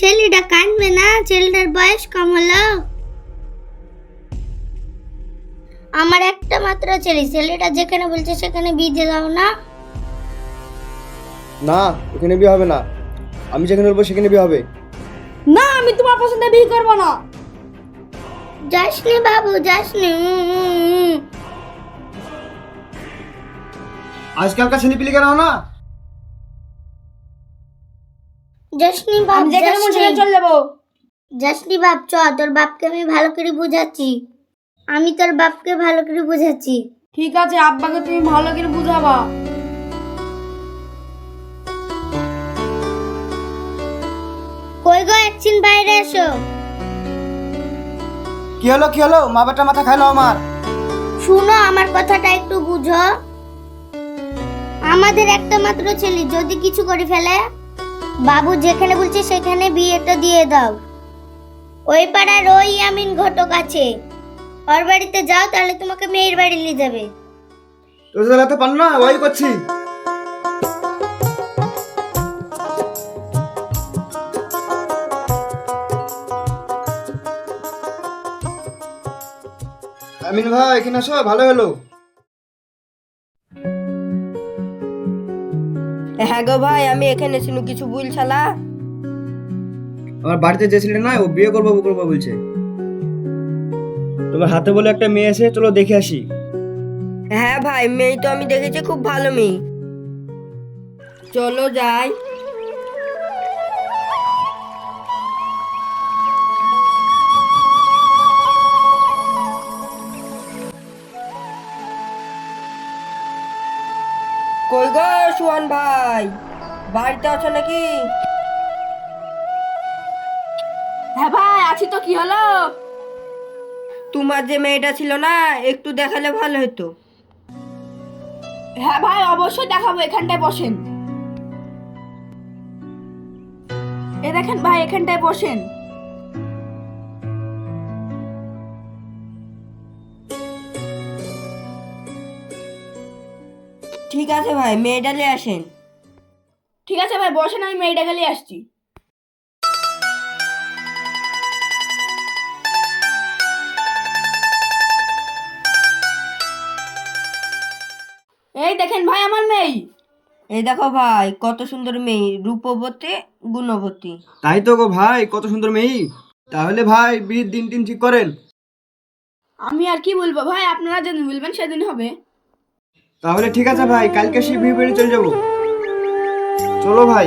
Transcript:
ছেলেটা কাঁদবে না, ছেলেটার বয়স কম হলো। আমার একটা মাত্র ছেলে, ছেলেটা যেখানে বলছে সেখানে বিয়ে দিয়ে দাও না। না, ওখানে বিয়ে হবে না। আমি যেখানে বলবো সেখানে বিয়ে হবে। না, আমি তোমার পছন্দে বিয়ে করবো না। যাসনি বাবু, যাসনি। আজকালকার ছেলেপিলি কেন না? যাসনি বাপ, আমি যেখানে মন সেখানে চলে যাবো। যাসনি বাপ, চ, তোর বাপকে আমি ভালো করে বুঝাচ্ছি। আমি তোর বাপকে ভালো করে বুঝাচ্ছি। ঠিক আছে, আব্বাকে তুমি ভালো করে বুঝাবা। কই গো, একদিন বাইরে এসো। কি হলো? মা বেটা মাথা খাইলো আমার। শুনো, আমার কথাটা একটু বুঝো। আমাদের একটা মাত্র ছেলে, যদি কিছু করে ফেলে, বাবু যেখানে বলছে সেখানে বিয়েটা দিয়ে দাও। ওই পাড়ার ওই আমিন ঘটক আছে, ওর বাড়িতে যাও, তাহলে তোমাকে মেয়ের বাড়ি নিয়ে যাবে। তোর চালাতে পার না, ওই করছি। আমিন ভাই, এখানে আসো, ভালো হলো। হ্যাঁ গো ভাই, আমি এখানে ছিল, কিছু বলছালা? আমার বাড়িতে যে ছেলে না, ও বিয়ে করবো বলছে। তোমার হাতে বলে একটা মেয়ে এসে, চলো দেখে আসি। হ্যাঁ ভাই, মেয়ে তো আমি দেখেছি, খুব ভালো মেয়ে। চলো যাই। কই গো সুহান ভাই, বাড়িতে আছো নাকি? হ্যাঁ ভাই, আছি তো, কি হলো? তোমার যে মেয়েটা ছিল না, একটু দেখালে ভালো হতো। হ্যাঁ ভাই, অবশ্যই দেখাবো, এখানটায় বসেন। এ দেখেন ভাই, এখানটায় বসেন। ঠিক আছে ভাই, মেয়েটা নিয়ে আসেন। ঠিক আছে ভাই, বসেন, আমি মেয়েটা গেলে আসছি। এই দেখেন ভাই, আমার মেয়ে। এই দেখো ভাই, কত সুন্দর মেয়ে, রূপবতী গুণবতী। তাই তো গো ভাই, কত সুন্দর মেয়ে। তাহলে ভাই বিয়ের দিন ঠিক করেন। আমি আর কি বলবো ভাই, আপনারা যেদিন বলবেন সেদিন হবে। তাহলে ঠিক আছে ভাই, কালকে সেই বিয়ে বাড়ি চলে যাবো। চলো ভাই।